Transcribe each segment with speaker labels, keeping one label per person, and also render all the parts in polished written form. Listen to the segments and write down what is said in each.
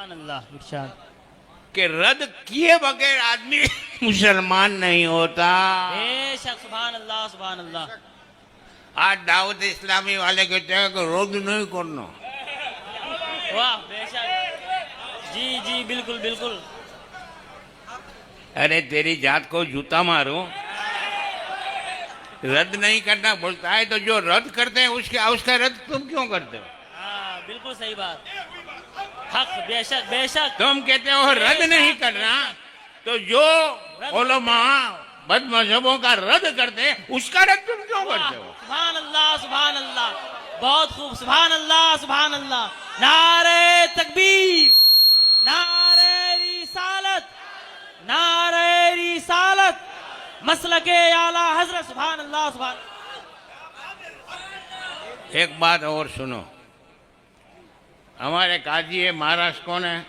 Speaker 1: सुभान अल्लाह इरशाद।
Speaker 2: कि रद्द किए बगैर आदमी मुसलमान नहीं होता।
Speaker 1: बेशक सुभान अल्लाह सुभान अल्लाह।
Speaker 2: आज दावत इस्लामी वाले कहते हैं कि रद्द नहीं करना।
Speaker 1: वाह बेशक, जी जी बिल्कुल बिल्कुल।
Speaker 2: अरे तेरी जात को जूता मारो, रद्द नहीं करना बोलता है तो जो रद्द करते हैं उसका रद्द तुम क्यों करते हो?
Speaker 1: हाँ बिल्कुल सही बात, हक बेशक बेशक।
Speaker 2: तुम कहते हो रद्द नहीं करना, तो जो उलमा बद मजहबों का रद्द करते हैं उसका रद्द तुम क्यों करते हो?
Speaker 1: सुभान अल्लाह सुभान अल्लाह, बहुत खूब, सुभान अल्लाह सुभान अल्लाह। नारे तकबीर, नारे रिसालत, नारे रिसालत, मसलके आला हजरत, सुभान अल्लाह सुभान।
Speaker 2: एक बात और सुनो, हमारे काजी है महाराष्ट्र कौन है?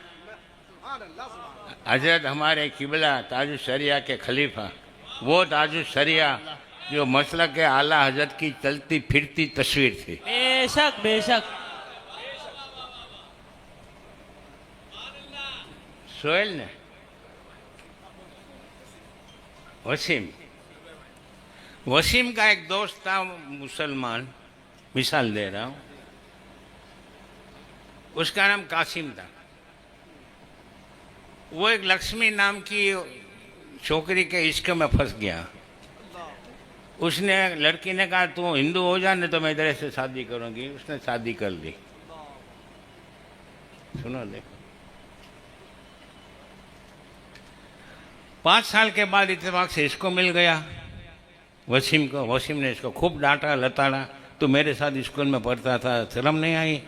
Speaker 2: हजरत हमारे किबला ताजुल शरिया के खलीफा, वो ताजुल शरिया जो मसलक के आला हजरत की चलती फिरती तस्वीर थी।
Speaker 1: बेशक बेशक।
Speaker 2: सोहेल ने वसीम का एक दोस्त था मुसलमान, मिसाल दे रहा हूँ, उसका नाम कासिम था। वो एक लक्ष्मी नाम की छोकरी के इश्क में फंस गया। उसने लड़की ने कहा तू हिंदू हो जा, नहीं तो मैं इधर से शादी करूंगी। उसने शादी कर ली। सुनो देखो, 5 साल के बाद इत्तेफाक से इसको मिल गया वसीम को। वसीम ने इसको खूब डांटा लताड़ा, तू मेरे साथ स्कूल में पढ़ता था, शर्म नहीं आई?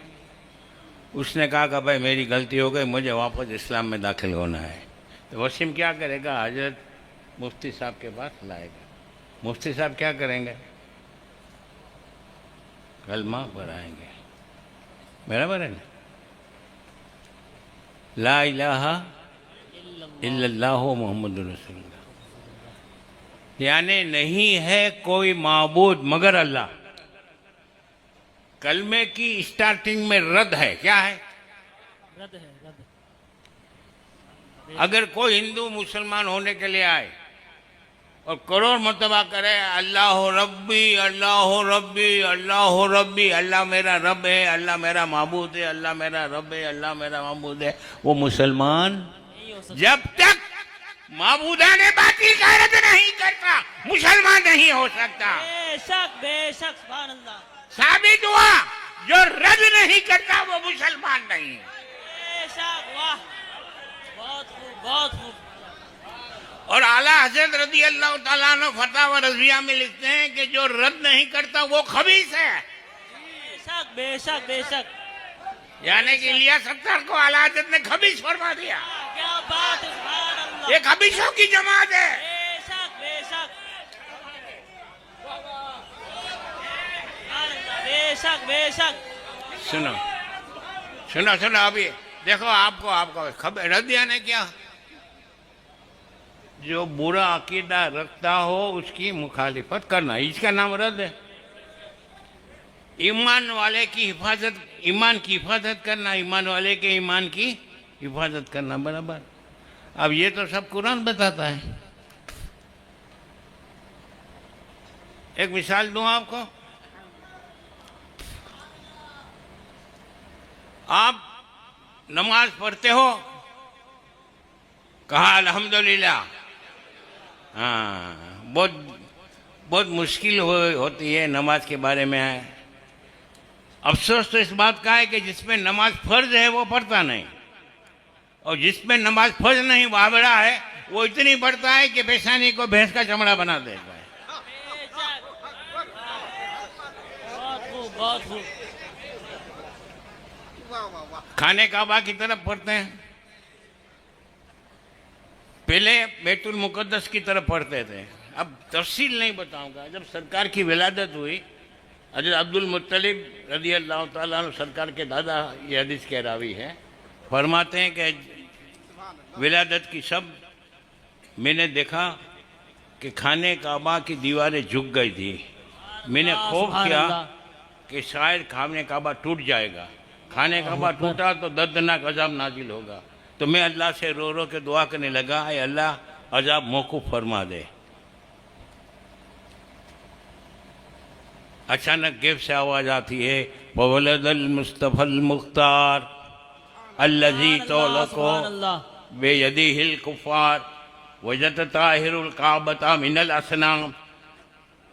Speaker 2: उसने कहा कि भाई मेरी गलती हो गई, मुझे वापस इस्लाम में दाखिल होना है। तो वसीम क्या करेगा? हजरत मुफ्ती साहब के पास लाएगा। मुफ्ती साहब क्या करेंगे? कलमा पढ़ाएंगे, बराबर है ना? ला इलाहा इल्लल्लाहु मुहम्मदुर रसूलुल्लाह, यानी नहीं है कोई माबूद मगर अल्लाह। कलमे की स्टार्टिंग में रद्द है। क्या है?
Speaker 1: रद्द है, रद्द।
Speaker 2: अगर कोई हिंदू मुसलमान होने के लिए आए और करोड़ मरतबा करे अल्लाह रब्बी अल्लाह रब्बी अल्लाह रब्बी, अल्लाह मेरा रब है, अल्लाह मेरा माबूद है, अल्लाह मेरा रब है, अल्लाह मेरा माबूद है, वो मुसलमान जब तक माबूदाने बातिल का रद्द नहीं करता मुसलमान नहीं हो सकता।
Speaker 1: बेशक बेशक सुभान अल्लाह।
Speaker 2: साबित हुआ जो रद्द नहीं करता वो मुसलमान नहीं है।
Speaker 1: बेशक, वाह, बहुत खूब बहुत खूब।
Speaker 2: और आला हजरत रज़ी अल्लाह ताला अन्हु फतावा रज़िया में लिखते हैं कि जो रद्द नहीं करता वो खबीस है।
Speaker 1: बेशक बेशक बेशक।
Speaker 2: यानी कि इलियास सत्तार को आला हजरत ने खबीस फरमा दिया।
Speaker 1: क्या बात है, सुभान अल्लाह।
Speaker 2: ये खबीसों की जमात है।
Speaker 1: बेशक बेशक बेशक बेशक।
Speaker 2: सुनो सुनो सुनो, अभी देखो आपको खबर रद्द यानी क्या? जो बुरा अकीदा रखता हो उसकी मुखालिफत करना, इसका नाम रद्द है। ईमान वाले की हिफाजत, ईमान की हिफाजत करना, ईमान वाले के ईमान की हिफाजत करना, बराबर। अब ये तो सब कुरान बताता है। एक मिसाल दूं आपको, आप नमाज पढ़ते हो, कहा अल्हम्दुलिल्लाह। हाँ, बहुत मुश्किल होती है नमाज के बारे में है। अफसोस तो इस बात का है कि जिसमें नमाज फर्ज है वो पढ़ता नहीं, और जिसमें नमाज फर्ज नहीं वाबड़ा है वो इतनी पढ़ता है कि पेशानी को भैंस का चमड़ा बना देता है।
Speaker 1: बहुत खूब बहुत खूब।
Speaker 2: खाने काबा की तरफ पढ़ते हैं, पहले बैतुल मुकद्दस की तरफ पढ़ते थे। अब तफसील नहीं बताऊंगा। जब सरकार की विलादत हुई, हज़रत अब्दुल मुत्तलिब रज़ी अल्लाह ताला अन्हु सरकार के दादा, ये हदीस के रावी हैं, फरमाते हैं कि विलादत की सब मैंने देखा कि खाने काबा की दीवारें झुक गई थी। मैंने खौफ किया कि शायद खाने काबा टूट जाएगा। खाने काबा टूटा तो दर्दनाक अजाब नाजिल होगा। तो मैं अल्लाह से रो रो के दुआ करने लगा, ऐ अल्लाह अजाब मौकूफ फरमा दे। अचानक गेब से आवाज आती है, ववलदल मुस्तफल मुख्तार अल्लजी तौलको बेयदिहिल कुफार वजत ताहिरुल काबता मिनल असनाम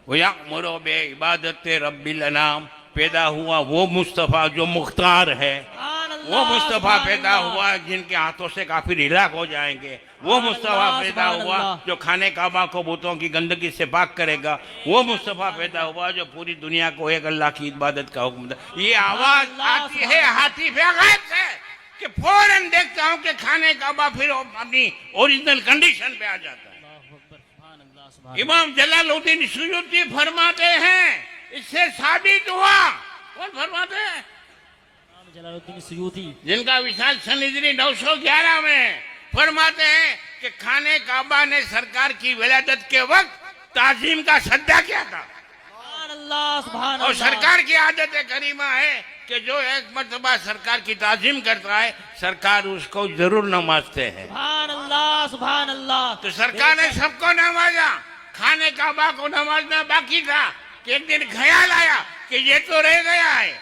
Speaker 2: वयअमुरु बे इबादत रब्बिल अनाम। पैदा हुआ वो मुस्तफ़ा जो मुख्तार है, वो मुस्तफ़ा पैदा हुआ जिनके हाथों से काफिर हिलाक हो जाएंगे। वो मुस्तफ़ा पैदा हुआ जो खाने काबा को बुतों की गंदगी से पाक करेगा। वो मुस्तफ़ा पैदा हुआ जो पूरी दुनिया को एक अल्लाह की इबादत का हुक्म दे। ये आवाज आती है हाथी पे गैब से कि फौरन देखता हूँ कि खाने काबा फिर अपनी ओरिजिनल कंडीशन पे आ जाता है। इमाम जलालुद्दीन सुयूती फरमाते हैं, इससे साबित हुआ। कौन फरमाते हैं?
Speaker 1: जलालुद्दीन सुयूती,
Speaker 2: जिनका विशाल सनिधि 911 में फरमाते हैं कि खाने काबा ने सरकार की विलादत के वक्त ताजीम का सद्दा किया था। और सरकार की आदत करीमा है कि जो एक मर्तबा सरकार की ताजीम करता है, सरकार उसको जरूर नवाजते हैं।
Speaker 1: सुभान अल्लाह।
Speaker 2: तो सरकार ने सबको नवाजा, खाने काबा को नवाजना बाकी था कि एक दिन ख्याल आया कि ये तो रह गया है,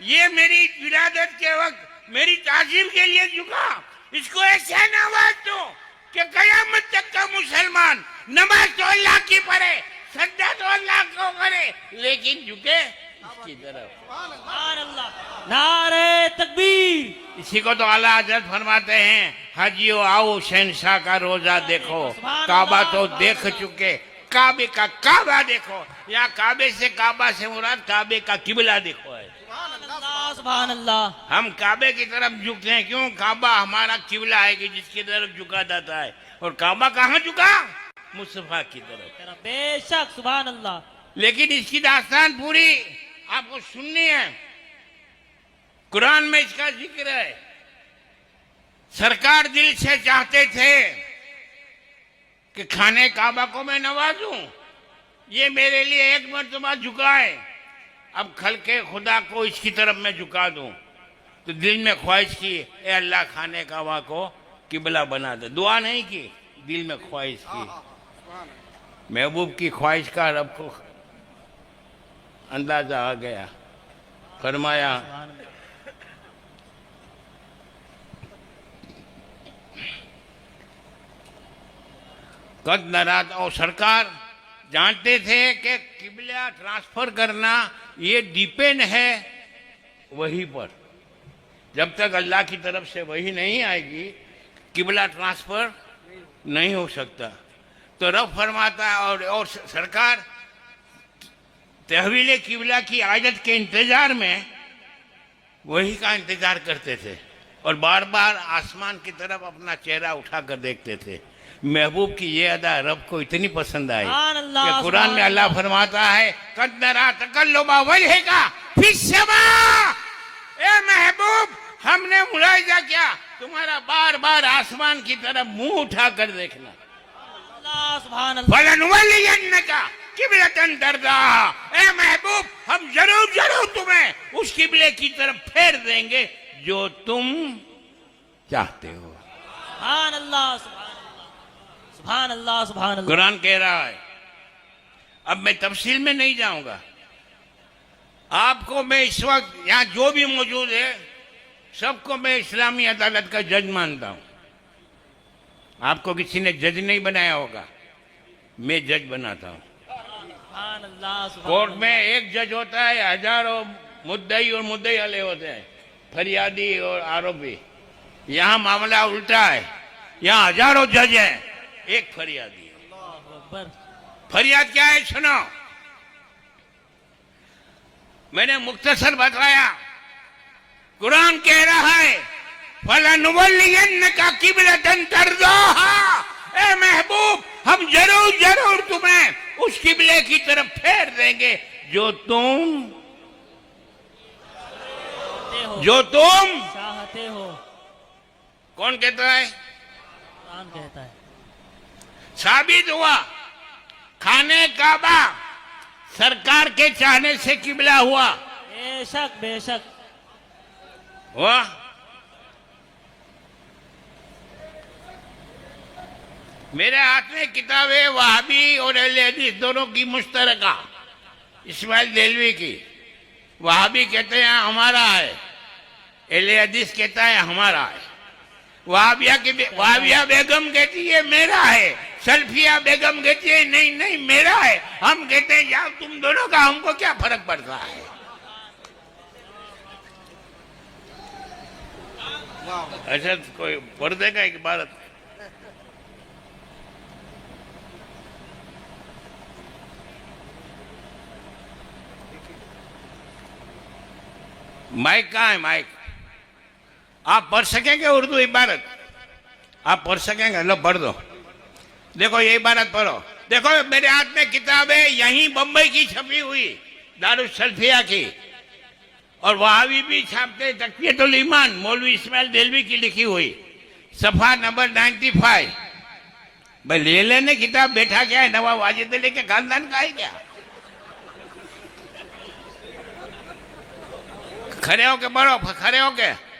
Speaker 2: ये मेरी विलादत के वक्त मेरी ताजीम के लिए झुका, इसको ऐसे नवाज दो कि कयामत तक का मुसलमान नमाज तो अल्लाह की पढ़े, सज्जा तो अल्लाह को करे, लेकिन झुके इसकी तरफ।
Speaker 1: नारे तकबीर।
Speaker 2: इसी को तो आला हजरत फरमाते हैं, हाजियो आओ शहनशाह का रोजा देखो, काबा तो देख चुके, काबे का काबा देखो। यहाँ काबे से काबा से मुराद काबे का किबला देखो है।
Speaker 1: सुभान अल्लाह।
Speaker 2: हम काबे की तरफ झुकते हैं, क्यों? काबा हमारा किबला है कि जिसकी तरफ झुका जाता है। और काबा कहाँ झुका? मुस्तफा की तरफ।
Speaker 1: बेशक, सुभान अल्लाह।
Speaker 2: लेकिन इसकी दास्तान पूरी आपको सुननी है। कुरान में इसका जिक्र है। सरकार दिल से चाहते थे कि खाने काबा को मैं नवाजूं, ये मेरे लिए एक मर्तबा झुका है, अब खल के खुदा को इसकी तरफ मैं झुका दूं। तो दिल में ख्वाहिश की, ए अल्लाह खाने काबा को किबला बना दे। दुआ नहीं की, दिल में ख्वाहिश की। महबूब की ख्वाहिश का रब को अंदाजा आ गया। फरमाया, कद नाराज। और सरकार जानते थे कि किबला ट्रांसफर करना ये डिपेंड है वही पर। जब तक अल्लाह की तरफ से वही नहीं आएगी, किबला ट्रांसफर नहीं हो सकता। तो रब फरमाता है, और सरकार तहवील किबला की आयत के इंतजार में वही का इंतजार करते थे और बार बार आसमान की तरफ अपना चेहरा उठाकर देखते थे। महबूब की ये अदा रब को इतनी पसंद आई कि कुरान में अल्लाह फरमाता है, कद नरा तकल्लुबा वजहिका फिस समा। ए महबूब, हमने मुलाहिजा किया तुम्हारा बार बार आसमान की तरफ मुंह उठाकर देखना। फलनुवल्लियन्नका किबलतन तर्दाहा। ए महबूब, हम जरूर जरूर तुम्हें उस किबले की तरफ फेर देंगे जो तुम चाहते हो।
Speaker 1: सुभान अल्लाह, सुभान अल्लाह, सुभान अल्लाह।
Speaker 2: कुरान कह रहा है। अब मैं तफसील में नहीं जाऊंगा। आपको मैं इस वक्त यहाँ जो भी मौजूद है सबको मैं इस्लामी अदालत का जज मानता हूँ। आपको किसी ने जज नहीं बनाया होगा, मैं जज बनाता हूँ। कोर्ट में एक जज होता है, हजारों मुद्दई और मुद्दई वाले होते हैं, फरियादी और आरोपी। यहाँ मामला उल्टा है, यहाँ हजारों जज हैं, एक फरियादी है। फरियाद क्या है सुनो, मैंने मुख्तसर बताया। कुरान कह रहा है, फलनुवल्लियन्नका किबलतन तर्दाहा। ए महबूब, हम जरूर जरूर तुम्हें उस किबले की तरफ फेर देंगे जो तुम
Speaker 1: चाहते हो।
Speaker 2: कौन कहता है?
Speaker 1: कुरान कहता है।
Speaker 2: साबित हुआ खाने काबा सरकार के चाहने से किबला हुआ।
Speaker 1: बेशक बेशक।
Speaker 2: वाह, मेरे हाथ में किताब है वहाबी और अहले हदीस दोनों की मुश्तरका, इस्माइल देलवी की। वहाबी कहते हैं हमारा है, अहले हदीस कहता है हमारा है। वहाबिया बेगम कहती है मेरा है, सल्फिया बेगम कहती है नहीं नहीं मेरा है। हम कहते हैं यार तुम दोनों का हमको क्या फर्क पड़ता है। ऐसा कोई पर्दे का एक भारत। माइक कहाँ है? माइक आप पढ़ सकेंगे? उर्दू इबारत आप पढ़ सकेंगे? लो पढ़ दो। देखो ये इबारत पढ़ो। देखो मेरे हाथ में किताब है, यहीं बंबई की छपी हुई, दारुल सल्फिया की, और वहावी भी छापते तक़वियतुल ईमान मौलवी इस्माइल देलवी की लिखी हुई, सफा नंबर 95। भाई ले लेने किताब, बैठा क्या है? नवाब वाजिद अली के खानदान का है क्या? खड़े होके पढ़ो, खड़े होके।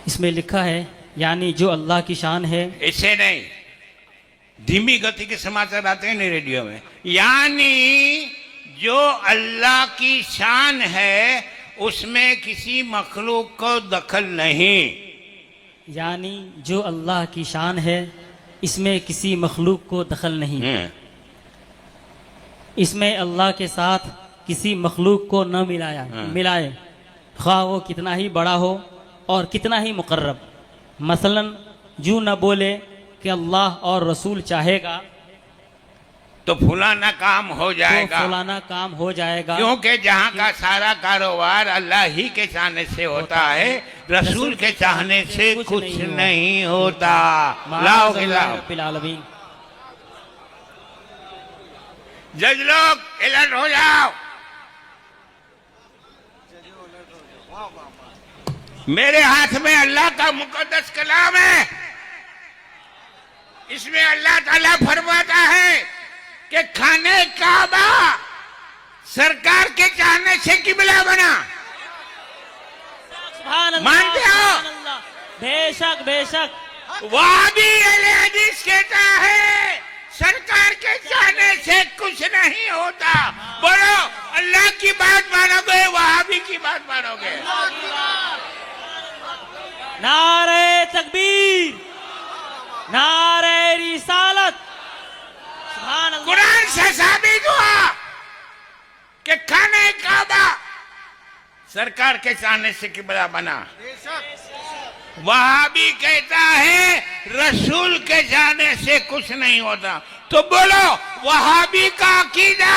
Speaker 1: इसमें लिखा है यानी जो अल्लाह की शान है।
Speaker 2: ऐसे नहीं, धीमी गति के समाचार आते हैं नहीं रेडियो में। यानी जो अल्लाह की शान है उसमें किसी मखलूक को दखल नहीं।
Speaker 1: यानी जो अल्लाह की शान है इसमें किसी मखलूक को दखल नहीं। इसमें अल्लाह के साथ किसी मखलूक को न मिलाए, खा वो कितना ही बड़ा हो और कितना ही मुकर्रब। मसलन यूं न बोले कि अल्लाह और रसूल चाहेगा
Speaker 2: तो फलाना काम हो जाएगा,
Speaker 1: तो फलाना काम हो जाएगा,
Speaker 2: क्योंकि जहाँ का सारा कारोबार अल्लाह ही के चाहने से होता है, रसूल के चाहने से कुछ नहीं होता। लाओ खिलाओ। जज लोग अलर्ट हो जाओ। मेरे हाथ में अल्लाह का मुकद्दस कलाम है। इसमें अल्लाह ताला फरमाता है कि खाने काबा सरकार के चाहने से किबला बना। मानते हो?
Speaker 1: बेशक बेशक।
Speaker 2: वहाबी अहले हदीस कहता है सरकार के चाहने से कुछ नहीं होता। बोलो अल्लाह की बात मानोगे, वहाबी की बात मानोगे?
Speaker 1: नारे तकबीर, नारे रिसालत।
Speaker 2: कुरान से साबित हुआ कि खाने काबा सरकार के चाहने से किबला बना। वहाबी कहता है रसूल के जाने से कुछ नहीं होता। तो बोलो वहाबी का अकीदा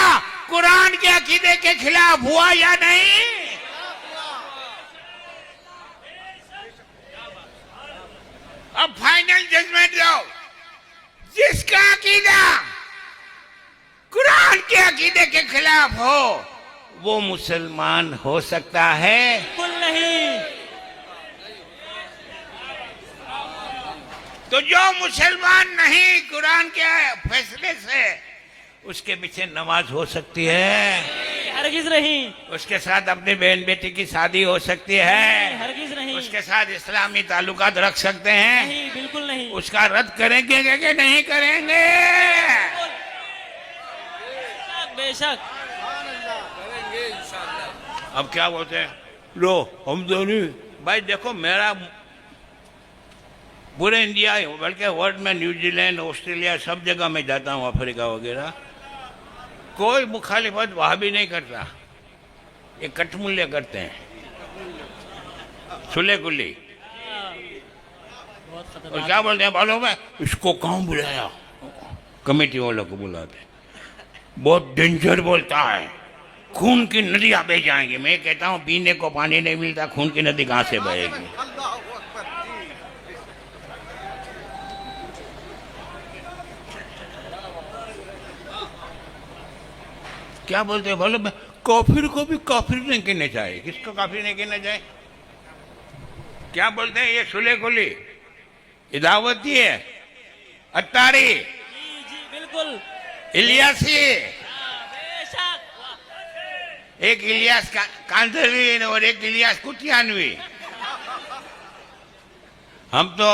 Speaker 2: कुरान के अकीदे के खिलाफ हुआ या नहीं? अब फाइनल जजमेंट दो। जिसका अकीदा कुरान के अकीदे के खिलाफ हो वो मुसलमान हो सकता है?
Speaker 1: बिल्कुल नहीं।
Speaker 2: तो जो मुसलमान नहीं कुरान के फैसले से, उसके पीछे नमाज हो सकती है?
Speaker 1: हरगिज नहीं।
Speaker 2: उसके साथ अपनी बहन बेटी की शादी हो सकती है?
Speaker 1: हरगिज नहीं। उसके
Speaker 2: उसके साथ इस्लामी ताल्लुकात रख सकते हैं?
Speaker 1: नहीं, बिल्कुल नहीं।
Speaker 2: उसका रद्द करेंगे कि नहीं करेंगे?
Speaker 1: बेशक।
Speaker 2: अब क्या बोलते हैं? लो हम दोनों भाई देखो, मेरा पूरे इंडिया बल्कि वर्ल्ड में न्यूजीलैंड ऑस्ट्रेलिया सब जगह मैं जाता हूँ, अफ्रीका वगैरह, कोई मुखालिफत वहाँ भी नहीं करता। ये कटमूल्य करते हैं, सुले कुल्ली। और क्या बोलते हैं मालूम है? इसको कहाँ बुलाया? कमेटी वालों को बुलाते। बहुत डेंजर बोलता है, खून की नदियां बह जाएंगी। मैं कहता हूँ पीने को पानी नहीं मिलता, खून की नदी कहाँ से बहेगी? क्या बोलते हैं बोलो? काफिर को भी काफिर नहीं कहना चाहिए। किसको काफिर नहीं कहना चाहिए? क्या बोलते हैं? ये सुले कुली, ये दावती है, अत्तारी।
Speaker 1: जी बिल्कुल।
Speaker 2: इलियासी,
Speaker 1: बेशक
Speaker 2: एक इलियास कांधरवी और एक इलियास कुटियानवी। हम तो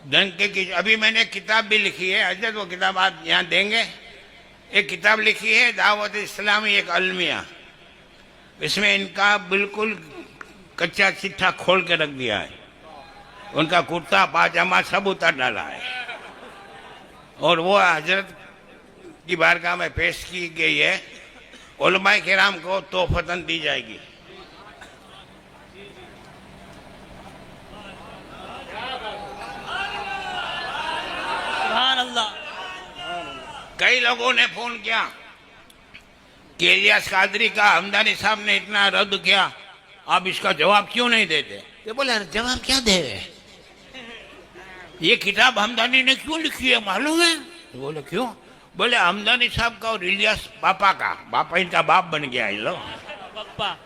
Speaker 2: डंके की, अभी मैंने किताब भी लिखी है हजरत, वो किताब आप यहाँ देंगे। एक किताब लिखी है दावत इस्लामी एक अलमिया, इसमें इनका बिल्कुल कच्चा चिट्ठा खोल के रख दिया है, उनका कुर्ता पाजामा सब उतार डाला है, और वो हजरत की बारगाह में पेश की गई है। उलमाए किराम को तोहफतन दी जाएगी।
Speaker 1: सुभान अल्लाह।
Speaker 2: कई लोगों ने फोन किया कि इलियास कादरी का हमदानी साहब ने इतना रद्द किया, आप इसका जवाब क्यों नहीं देते? तो बोले जवाब क्या दे, ये किताब हमदानी ने क्यों लिखी है मालूम है? तो बोले क्यों? बोले हमदानी साहब का और इलियास पापा का, पापा इनका बाप बन गया है लो।
Speaker 1: पप्पा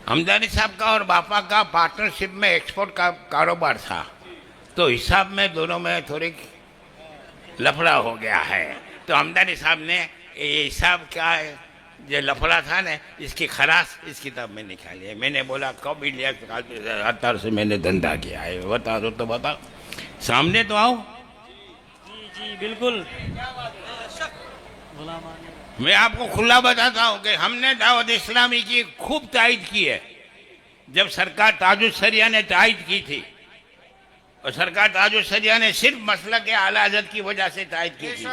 Speaker 2: हमदानी साहब का और बापा का पार्टनरशिप में एक्सपोर्ट का कारोबार था, तो हिसाब में दोनों में थोड़ी लफड़ा हो गया है। तो हमदानी साहब ने ये हिसाब क्या है, जो लफड़ा था ना, इसकी खराश इस किताब में निकाली है। मैंने बोला कब इलियास कादरी से मैंने धंधा किया है, बता दो तो बताओ, सामने तो आओ।
Speaker 1: जी जी बिल्कुल।
Speaker 2: मैं आपको खुला बताता हूँ कि हमने दावत इस्लामी की खूब तायद की है। जब सरकार ताजुल सरिया ने तायद की थी, और सरकार ताजुल सरिया ने सिर्फ मसला के आला हज़रत की वजह से तायद की थी,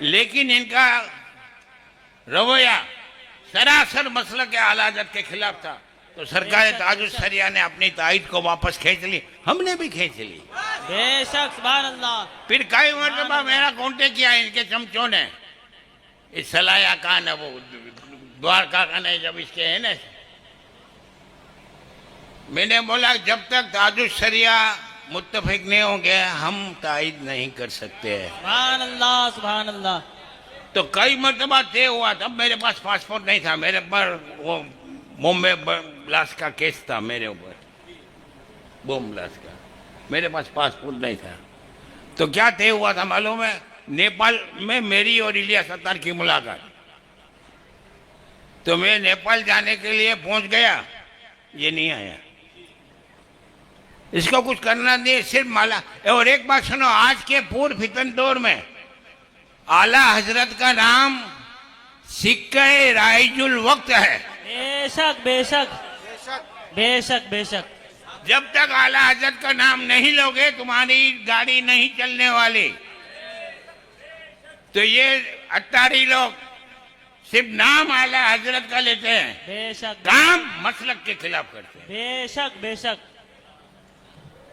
Speaker 2: लेकिन इनका रवैया सरासर मसला के आला हज़रत के खिलाफ था, तो सरकार ताजुल सरिया ने अपनी तायद को वापस खींच ली, हमने भी खींच ली।
Speaker 1: बेशक सुभान अल्लाह।
Speaker 2: फिर कई मरतबा मेरा कांटेक्ट किया इनके चमचों ने, इस सलाया खान है वो द्वारका खान है, जब इसके है ना, मैंने बोला जब तक ताजुल सरिया मुत्तफिक नहीं होंगे हम तायद नहीं कर सकते।
Speaker 1: सुभान अल्लाह सुभान अल्लाह।
Speaker 2: तो कई मरतबा तय हुआ, तब मेरे पास पासपोर्ट नहीं था, मेरे पर वो बॉम्बे ब्लास्ट का केस था मेरे ऊपर, बॉम्ब ब्लास्ट का, मेरे पास पासपोर्ट नहीं था। तो क्या तय हुआ था मालूम है? नेपाल में मेरी और इलियास अत्तार की मुलाकात। तो मैं नेपाल जाने के लिए पहुंच गया, ये नहीं आया, इसको कुछ करना नहीं, सिर्फ माला। और एक बात सुनो, आज के पूर्व फितन दौर में आला हजरत का नाम सिक्के राइजुल वक्त है।
Speaker 1: बेशक बेशक बेशक बेशक।
Speaker 2: जब तक आला हजरत का नाम नहीं लोगे तुम्हारी गाड़ी नहीं चलने वाली। तो ये अत्तारी लोग सिर्फ नाम आला हजरत का लेते हैं,
Speaker 1: बेशक
Speaker 2: काम मसलक के खिलाफ करते हैं।
Speaker 1: बेशक बेशक।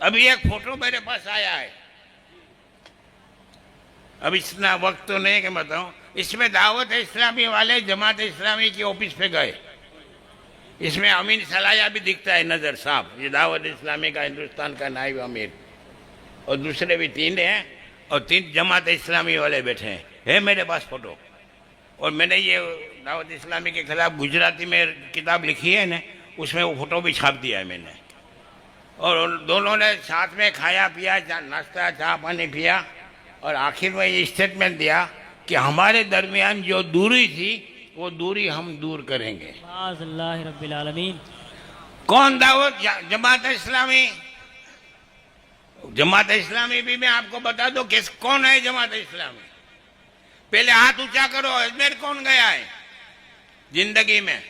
Speaker 2: अभी एक फोटो मेरे पास आया है, अब इतना वक्त तो नहीं कि बताऊं, इसमें दावत इस्लामी वाले जमात इस्लामी की ऑफिस पे गए, इसमें अमीन सलाया भी दिखता है नजर साहब, ये दावत इस्लामी का हिंदुस्तान का नायब अमीर, और दूसरे भी 3 हैं, और 3 जमात इस्लामी वाले बैठे हैं। है मेरे पास फोटो, और मैंने ये दावत इस्लामी के खिलाफ गुजराती में किताब लिखी है ना, उसमें वो फोटो भी छाप दिया है मैंने। और उन दोनों ने साथ में खाया पिया, नाश्ता चाय पानी पिया, और आखिर में ये स्टेटमेंट दिया कि हमारे दरमियान जो दूरी थी वो दूरी हम दूर करेंगे।
Speaker 1: अल्लाह रब्बिल आलमीन।
Speaker 2: कौन दावत? जमात इस्लामी। जमात इस्लामी भी मैं आपको बता दूं किस कौन है जमात इस्लामी। पहले हाथ ऊंचा करो, अजमेर कौन गया है जिंदगी में?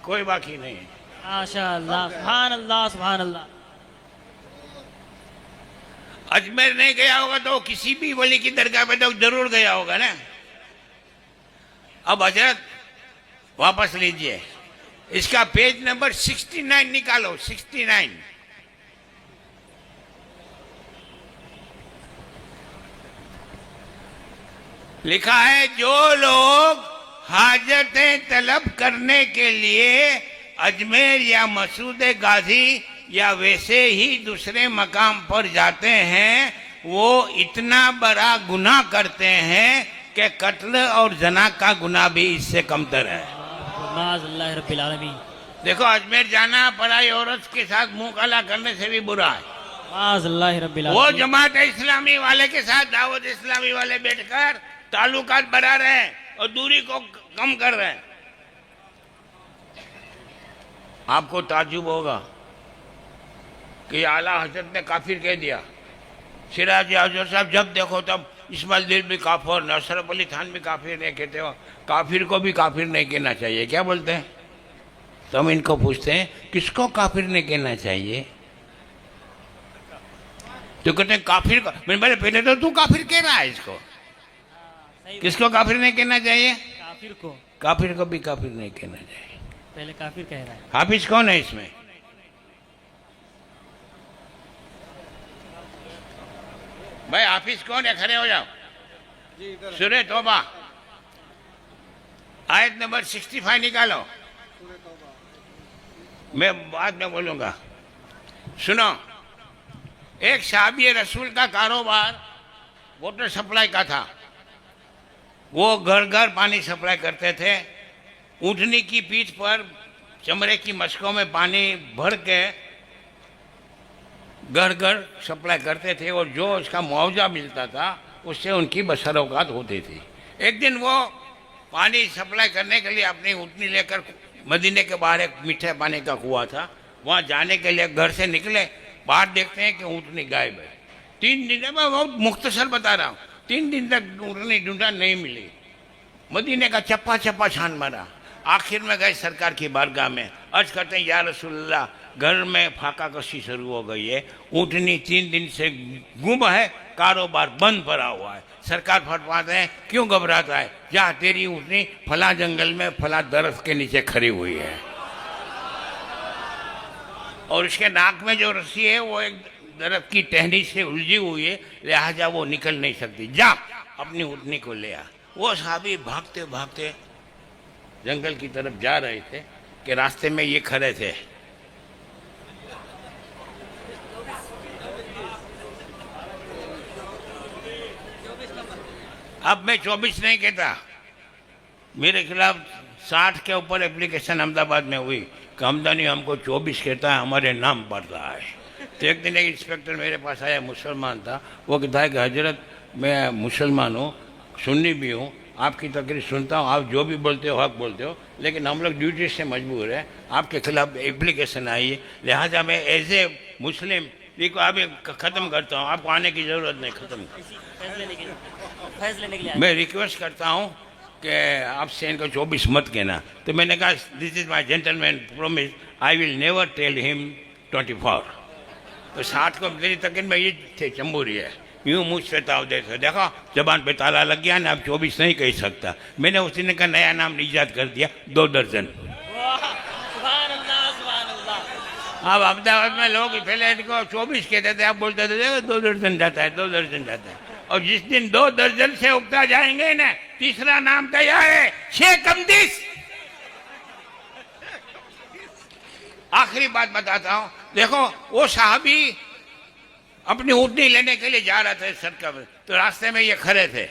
Speaker 2: कोई बाकी नहीं है।
Speaker 1: माशाअल्लाह सुभान अल्लाह सुभान अल्लाह।
Speaker 2: अजमेर नहीं गया होगा तो किसी भी वली की दरगाह पे तो जरूर गया होगा ना। अब हजरत वापस लीजिए, इसका पेज नंबर 69 निकालो, 69। लिखा है जो लोग हाजतें तलब करने के लिए अजमेर या मसूद गाजी या वैसे ही दूसरे मकाम पर जाते हैं, वो इतना बड़ा गुनाह करते हैं कि कत्ल और जना का गुनाह भी इससे कमतर है।
Speaker 1: अल्लाह रब्बिल आलमीन।
Speaker 2: देखो, अजमेर जाना पराई औरत के साथ मुंह काला करने से भी बुरा है।
Speaker 1: माज़ल्लाहि रब्बिल
Speaker 2: वो
Speaker 1: आलमीन।
Speaker 2: जमात इस्लामी वाले के साथ दावत इस्लामी वाले बैठकर ताल्लुकात बढ़ा रहे हैं और दूरी को कम कर रहे हैं। आपको ताज्जुब होगा कि आला हजरत ने काफिर कह दिया। सिराज हजरत साहब जब देखो तब इस्माइल दिल भी काफिर, नसरत अली खान भी काफिर नहीं कहते हो। काफिर को भी काफिर नहीं कहना चाहिए, क्या बोलते हैं? तो हम इनको पूछते हैं किसको काफिर नहीं कहना चाहिए? तो कहते हैं काफिर को। मैंने बोले पहले तो तू काफिर कह रहा है इसको, किसको काफिर नहीं कहना चाहिए?
Speaker 1: काफिर को।
Speaker 2: काफिर को भी काफिर नहीं कहना चाहिए।
Speaker 1: पहले काफिर कह रहा है।
Speaker 2: हाफिज कौन है इसमें? भाई हाफिज कौन है? खड़े हो जाओ। सूरह तौबा आयत नंबर 65 निकालो। मैं बाद में बोलूंगा। सुनो, एक साहबी रसूल का कारोबार वाटर सप्लाई का था। वो घर घर पानी सप्लाई करते थे। ऊँटनी की पीठ पर चमड़े की मशकों में पानी भर के घर घर सप्लाई करते थे और जो उसका मुआवजा मिलता था उससे उनकी बसरौकात होती थी। एक दिन वो पानी सप्लाई करने के लिए अपनी ऊँटनी लेकर मदीने के बाहर एक मीठे पानी का कुआं था, वहाँ जाने के लिए घर से निकले। बाहर देखते हैं कि ऊँटनी गायब है। 3 दिन में बहुत मुख्तसर बता रहा हूँ, 3 दिन तक ऊँटनी ढूंढा, नहीं मिली। मदीने का चप्पा चप्पा छान मारा। आखिर में गए सरकार की बारगाह में, अर्ज करते हैं या रसूलल्लाह, घर में फाका कशी शुरू हो गई है, ऊँटनी 3 दिन से गुम है, कारोबार बंद पड़ा हुआ है। सरकार फरमाते हैं क्यों घबराता है, जा तेरी ऊँटनी फला जंगल में फला दरख्त के नीचे खड़ी हुई है और उसके नाक में जो रस्सी है वो एक दरख्त की टहनी से उलझी हुई है, लिहाजा वो निकल नहीं सकती, जा अपनी ऊँटनी को ले आ। वो साहबी भागते भागते जंगल की तरफ जा रहे थे कि रास्ते में ये खड़े थे। अब मैं 24 नहीं कहता, मेरे खिलाफ 60 के ऊपर एप्लीकेशन अहमदाबाद में हुई कि हमदनी हमको 24 कहता है, हमारे नाम पढ़ रहा है। तो एक दिन एक इंस्पेक्टर मेरे पास आया, मुसलमान था। वो कहता है कि हजरत मैं मुसलमान हूँ, सुन्नी भी हूँ, आपकी तकरीर सुनता हूँ, आप जो भी बोलते हो हक बोलते हो, लेकिन हम लोग ड्यूटी से मजबूर है, आपके खिलाफ एप्लीकेशन आई है, लिहाजा मैं एज ए मुस्लिम देखो अभी ख़त्म करता हूँ, आपको आने की ज़रूरत नहीं, ख़त्म
Speaker 1: फैसले के लिए
Speaker 2: मैं रिक्वेस्ट करता हूँ कि आपसे इनको 24 मत कहना। तो मैंने कहा this is my gentleman promise, I will never tell him 24। तो 60 को मेरी तकरीर में ये थे चंबूरी है, यूँ मुझ से ताव देखो, देखो जबान पे ताला लग गया ना, अब 24 नहीं कह सकता। मैंने उस दिन का नया नाम ईजाद कर दिया, 2 दर्जन। अब अहमदाबाद में लोग पहले इनको 24 कहते थे, आप बोलते थे देखो 2 दर्जन जाता है, 2 दर्जन जाता है। और जिस दिन 2 दर्जन से उगता जाएंगे ना, तीसरा नाम तैयार है, शेख अमदिस। आखिरी बात बताता हूँ, देखो वो साहबी अपनी ऊँटनी लेने के लिए जा रहे थे सड़क में, तो रास्ते में ये खड़े थे।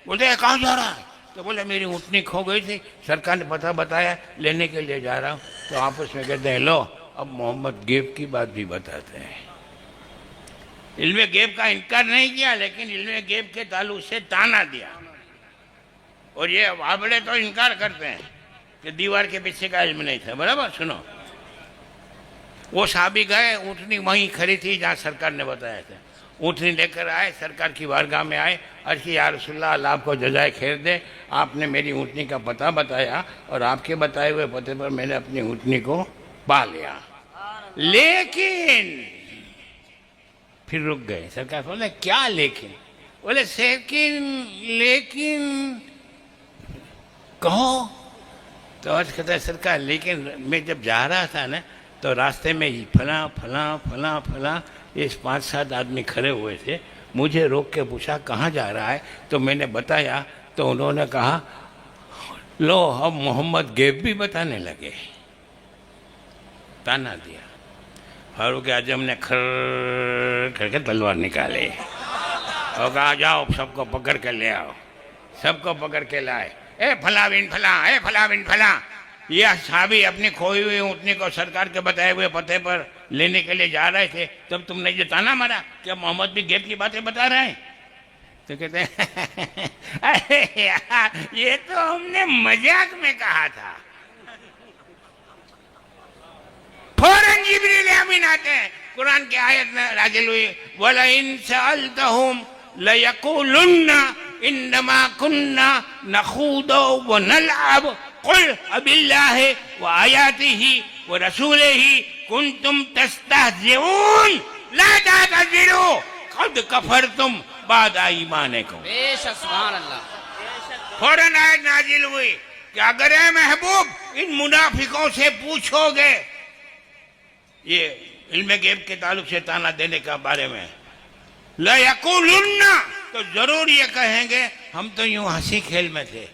Speaker 2: बोलते कहाँ जा रहा है? तो बोले मेरी ऊँटनी खो गई थी, सरकार ने पता बताया, लेने के लिए जा रहा हूँ। तो आपस में कहते हैं लो अब मोहम्मद गेब की बात भी बताते हैं। इल्मे गेब का इनकार नहीं किया, लेकिन इल्मे गेब के ताल्लुक से ताना दिया। और ये वाबड़े तो इनकार करते हैं कि दीवार के पीछे का इल्म नहीं था। बराबर सुनो, वो साहबी गए, ऊँटनी वहीं खड़ी थी जहाँ सरकार ने बताया था। ऊँटनी लेकर आए, सरकार की बारगाह में आए, अर्ज़ की या रसूलल्लाह, अल्लाह आपको जज़ाए खैर दे, आपने मेरी ऊँटनी का पता बताया और आपके बताए हुए पते पर मैंने अपनी ऊँटनी को पा लिया। लेकिन फिर रुक गए। सरकार बोले क्या लेकिन? बोले लेकिन कहो। तो अर्ज कहता है सरकार, लेकिन मैं जब जा रहा था ना, तो रास्ते में ही फला फला फला फला ये 5-7 आदमी खड़े हुए थे। मुझे रोक के पूछा कहाँ जा रहा है, तो मैंने बताया, तो उन्होंने कहा लो अब मोहम्मद गेब भी बताने लगे। ताना दिया। फारूक आजम ने खर करके तलवार निकाले और कहा जाओ सबको पकड़ के ले आओ। सबको पकड़ के लाए। ए फला बिन फला, ए फला बिन फला, यह साहबी अपनी खोई हुई ऊँटनी को सरकार के बताए हुए पते पर लेने के लिए जा रहे थे, तब तुमने जो ताना मारा क्या मोहम्मद भी गैब की बातें बता रहे हैं? तो कहते हैं अरे यार ये तो हमने मजाक में कहा था। फौरन जिब्रील अमीन आते हैं, कुरान की आयत नाजिल हुई, वला इन सअल्तहुम लयकुलुन्ना इन्नमा कुन्ना नखूदु व नलअब कुल अबिल्लाहि व आयातिहि व रसूलिहि कुंतुम तस्तहजिऊन ला तातज़िरू क़द कफरतुम बाद ईमानिकुम।
Speaker 3: बेशक सुभान अल्लाह।
Speaker 2: फौरन आयत नाजिल हुई कि अगर ए महबूब इन मुनाफिकों से पूछोगे, ये इल्म गैब के ताल्लुक से ताना देने का बारे में, ला यकुलुन्ना, तो जरूर ये कहेंगे हम तो यूं हंसी खेल में थे।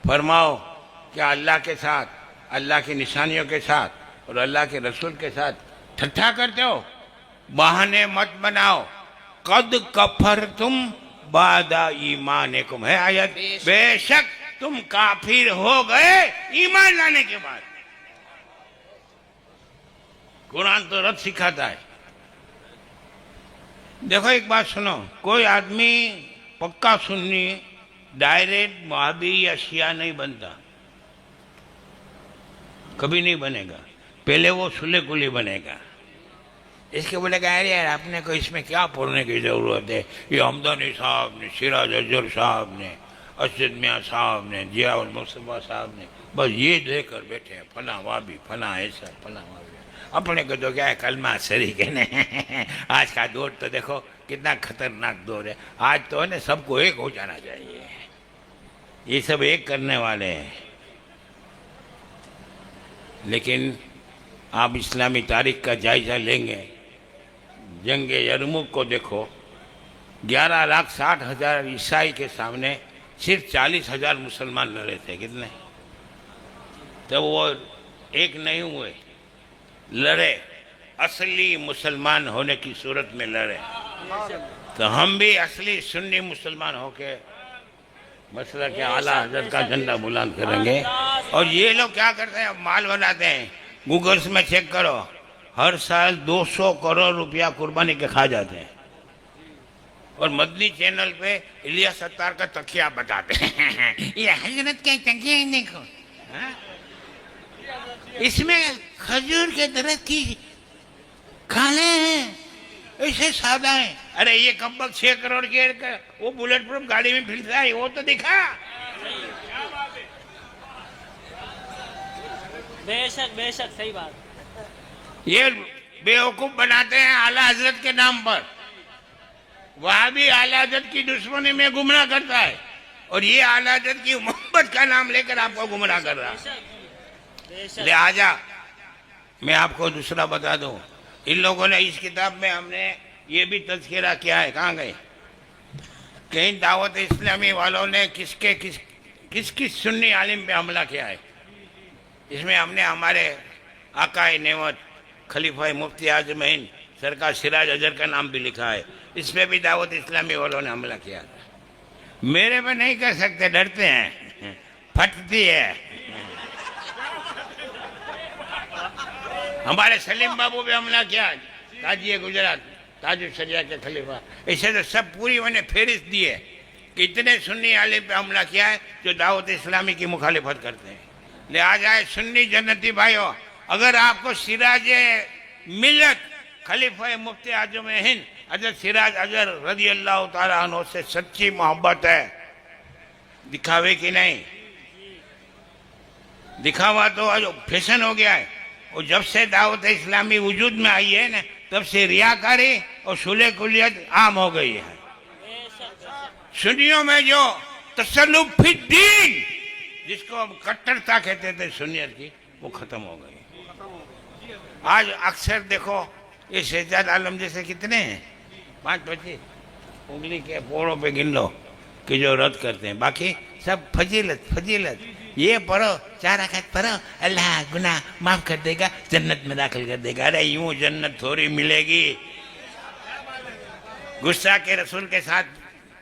Speaker 2: फरमाओ क्या अल्लाह के साथ, अल्लाह की निशानियों के साथ और अल्लाह के रसूल के साथ ठट्ठा करते हो? बहाने मत बनाओ। कद कफर तुम बादा ईमानिकुम है आयत, बेशक तुम काफिर हो गए ईमान लाने के बाद। कुरान तो रब सिखाता है। देखो एक बात सुनो, कोई आदमी पक्का सुन्नी डायरेक्ट वहाबी या शिया नहीं बनता, कभी नहीं बनेगा। पहले वो सुले कुली बनेगा। इसके बोलेगा अरे यार आपने को इसमें क्या पढ़ने की जरूरत है, ये हमदानी साहब ने, सिराज अजहर साहब ने, असद मियाँ साहब ने, जियाउल मुस्तफा साहब ने बस ये देकर बैठे हैं, फला वाबी फला ऐसा फला वाबी। अपने को तो क्या है कलमा शरीक है ने। आज का दौर तो देखो कितना खतरनाक दौर है। आज तो है ना सबको एक हो जाना चाहिए, ये सब एक करने वाले हैं। लेकिन आप इस्लामी तारीख का जायजा लेंगे, जंग यरमुक को देखो, 11,60,000 ईसाई के सामने सिर्फ 40,000 मुसलमान लड़े थे। कितने? तो वो एक नहीं हुए, लड़े, असली मुसलमान होने की सूरत में लड़े। तो हम भी असली सुन्नी मुसलमान होके मसला के आला हजरत का झंडा बुलंद करेंगे। और ये लोग क्या करते हैं, माल बनाते हैं। गूगल्स में चेक करो, हर साल 200 करोड़ रुपया कुर्बानी के खा जाते हैं। और मदनी चैनल पे इलियास सत्तार का तकिया बताते हैं। ये हजरत के तकिया देखो, इसमें खजूर के दरख्त की खाले हैं, ऐसे सादा है। अरे ये कब 6 करोड़ के वो बुलेट प्रूफ गाड़ी में फिरता है, वो तो दिखा।
Speaker 1: बेशक बेशक सही बात।
Speaker 2: ये बेवकूफ बनाते हैं आला हजरत के नाम पर। वहां भी आला हजरत की दुश्मनी में गुमराह करता है, और ये आला हजरत की मोहब्बत का नाम लेकर आपको गुमराह कर रहा है। लिहाजा मैं आपको दूसरा बता दूं, इन लोगों ने इस किताब में हमने ये भी तज़किरा किया है, कहाँ गए, कहीं दावत इस्लामी वालों ने किस सुन्नी आलिम पे हमला किया है। इसमें हमने हमारे आकाए नेमत खलीफा मुफ्ती आज़म हिंद सरकार सिराज अजहर का नाम भी लिखा है। इस पे भी दावत इस्लामी वालों ने हमला किया था। मेरे पे नहीं कर सकते, डरते हैं, फटती है। हमारे सलीम बाबू पे हमला किया, ताजी गुजरात, ताजुल शरिया के खलीफा। ऐसे तो सब पूरी मैंने फेरिस्त दी है कि इतने सुन्नी आलिम पे हमला किया है जो दावत इस्लामी की मुखालिफत करते हैं। लिहाजा सुन्नी जन्नती भाइयों, अगर आपको सिराज मिल्लत खलीफा मुफ्ती आज़म हिंद हज़रत सिराज अजहर रज़ी अल्लाह तआला अन्हु से सच्ची मोहब्बत है, दिखावे की नहीं, दिखावा तो आज फैशन हो गया है। और जब से दावत इस्लामी वजूद में आई है ना, तब से रियाकारी और सुले कुलियत आम हो गई है। सुन्नियों में जो तसल्लुफ फी दीन, जिसको हम कट्टरता कहते थे सुन्नियत की, वो खत्म हो गई। आज अक्सर देखो ये शहजाद आलम जैसे कितने हैं, 5-25 उंगली के पोरों पे गिन लो कि जो रद्द करते हैं, बाकी सब फजीलत। ये पढ़ो, 4 रकात पढ़ो, अल्लाह गुनाह माफ कर देगा, जन्नत में दाखिल कर देगा। अरे यूं जन्नत थोड़ी मिलेगी। गुस्सा के रसूल के साथ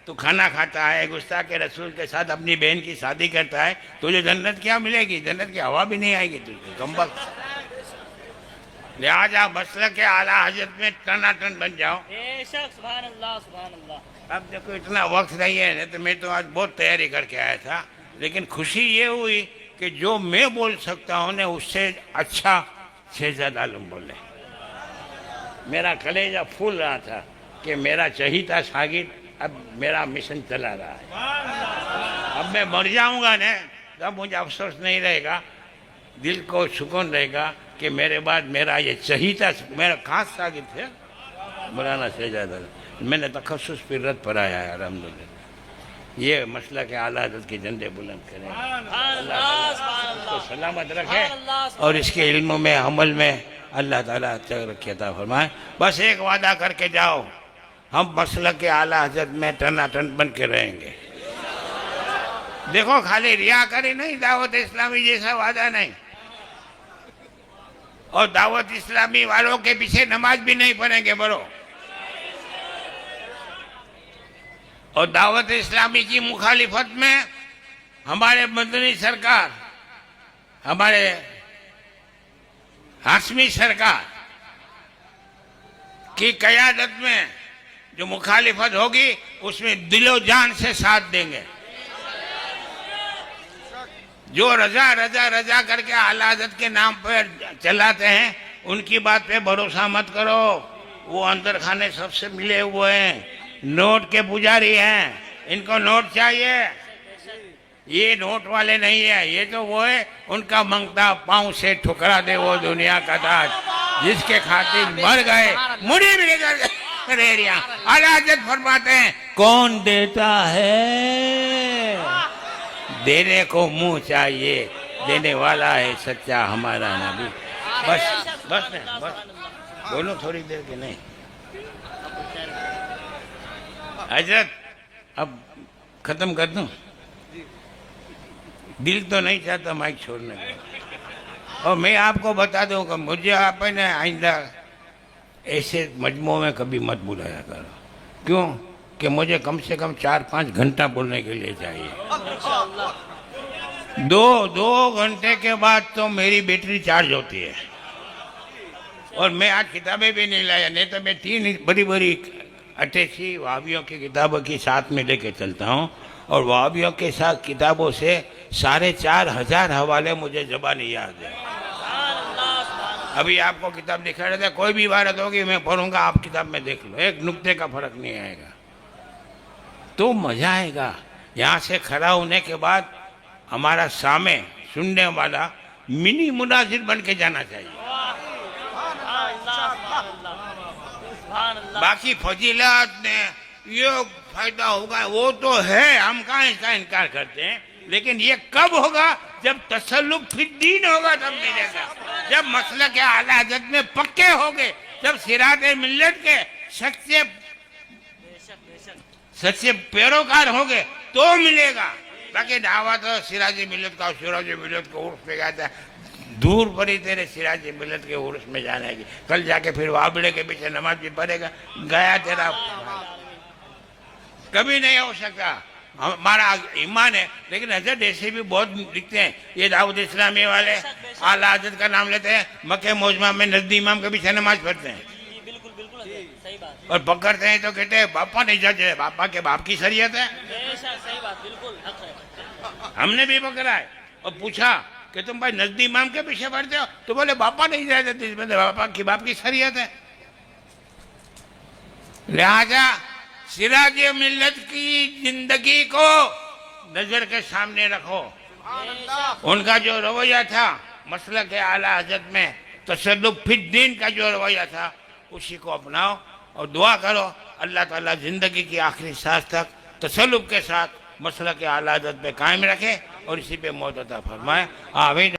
Speaker 2: तू खाना खाता है, गुस्ताख के रसूल के साथ अपनी बहन की शादी करता है, तुझे जन्नत क्या मिलेगी? जन्नत की हवा भी नहीं आएगी तुझे, कमबख्त। लिहाजा मसलक के आला हजरत में टनाटन बन जाओ।
Speaker 1: बेशक, सुभान अल्लाह, सुभान अल्लाह।
Speaker 2: अब देखो इतना वक्त नहीं है, नहीं तो मैं तो आज बहुत तैयारी करके आया था, लेकिन खुशी ये हुई कि जो मैं बोल सकता हूँ ना उससे अच्छा शहजाद आलम बोले। मेरा कलेजा फूल रहा था कि मेरा चहीता शागिर्द अब मेरा मिशन चला रहा है। अब मैं मर जाऊंगा ना तब मुझे अफसोस नहीं रहेगा, दिल को सुकून रहेगा कि मेरे बाद मेरा ये चहीता, मेरा खास शागिर्द थे मौलाना शहजाद आलम। मैंने तखस्सुस फिर रत पढ़ाया है अल्हम्दुलिल्लाह। ये मसला के आला हज़रत के झंडे बुलंद करें, अल्लाह को सलामत रखे और इसके इल्म में अमल में अल्लाह ताला तरक्की अता फरमाए। बस एक वादा करके जाओ, हम मसला के आला हज़रत में टनाटन बन के रहेंगे। देखो खाली रियाकारी नहीं, दावत इस्लामी जैसा वादा नहीं, और दावत इस्लामी वालों के पीछे नमाज भी नहीं पढ़ेंगे बड़ो। और दावत इस्लामी की मुखालिफत में हमारे मदनी सरकार, हमारे हाशमी सरकार की क़यादत में जो मुखालिफत होगी उसमें दिलो जान से साथ देंगे। जो रजा रजा रजा करके आला हज़रत के नाम पर चलाते हैं उनकी बात पे भरोसा मत करो, वो अंदर खाने सबसे मिले हुए हैं, नोट के पुजारी हैं, इनको नोट चाहिए। ये नोट वाले नहीं है, ये तो वो है उनका मंगता पांव से ठुकरा दे वो दुनिया का ताज, जिसके खातिर मर गए मुड़ी भी लेकर रेरिया। आला हज़रत फरमाते हैं कौन देता है, देने को मुंह चाहिए, देने वाला है सच्चा हमारा नबी। बस बस नहीं, बस बोलो थोड़ी देर के नहीं। हजरत अब खत्म कर दूं, दिल तो नहीं चाहता माइक छोड़ने का। और मैं आपको बता दूं कि मुझे आपने आइंदा ऐसे मजमू में कभी मत बुलाया करो। क्यों? कि मुझे कम से कम 4-5 घंटा बोलने के लिए चाहिए। 2 घंटे के बाद तो मेरी बैटरी चार्ज होती है। और मैं आज किताबें भी नहीं लाया, नहीं तो मैं 3 बड़ी बड़ी 88 वहाबियों की किताबों की साथ में लेके चलता हूँ, और वहाबियों के साथ किताबों से 4,500 हवाले मुझे ज़बानी याद है। अभी आपको किताब दिखा रहे थे, कोई भी इबारत होगी मैं पढ़ूंगा, आप किताब में देख लो, एक नुक्ते का फर्क नहीं आएगा, तो मजा आएगा। यहाँ से खड़ा होने के बाद हमारा सामे सुनने वाला मिनी मुनाजिर बन के जाना चाहिए। बाकी फजीलत ने ये फायदा होगा वो तो है, हम कहाँ इसका इनकार करते हैं, लेकिन ये कब होगा? जब तसल्लुक फिर दीन होगा तब मिलेगा। जब मसला के आला हज़रत में पक्के होंगे, जब सिराते मिल्लत के सच्चे पैरोकार होंगे तो मिलेगा। बाकी दावा तो सिराज मिल्लत का, सिराज मिल्लत को उर्फ पे जाता है, दूर पड़ी तेरे सिराज मिल्लत के उर्स में जाने की। कल जाके फिर वाबड़े के पीछे नमाज भी पढ़ेगा, गया तेरा, कभी नहीं हो सकता। हमारा ईमान है, लेकिन हजरत ऐसे भी बहुत लिखते हैं, ये दाऊद इस्लामी वाले आला हज़रत का नाम लेते हैं, मक्के मौजमा में नजदी इमाम के पीछे नमाज पढ़ते हैं,
Speaker 1: बिल्कुल बिल्कुल सही बात।
Speaker 2: और पकड़ते हैं तो कहते हैं बापा नहीं जज है, बापा के बाप की शरीयत है।
Speaker 1: सही बात, बिल्कुल हक है।
Speaker 2: हमने भी पकड़ा है और पूछा कि तुम भाई नजदी इमाम के पीछे पढ़ते हो, तो बोले बापा नहीं जाते, इसमें बापा की बाप की शरीयत है। लिहाजा सिराज मिल्लत की जिंदगी को नजर के सामने रखो। उनका जो रवैया था मसला के आला हज़रत में तसल्लुक फिर दीन का जो रवैया था उसी को अपनाओ, और दुआ करो अल्लाह ताला जिंदगी की आखिरी सांस तक तसल्लुक के साथ मसला के आला हज़रत पे कायम रखे और इसी पे मौत अता फरमाए। आमीन।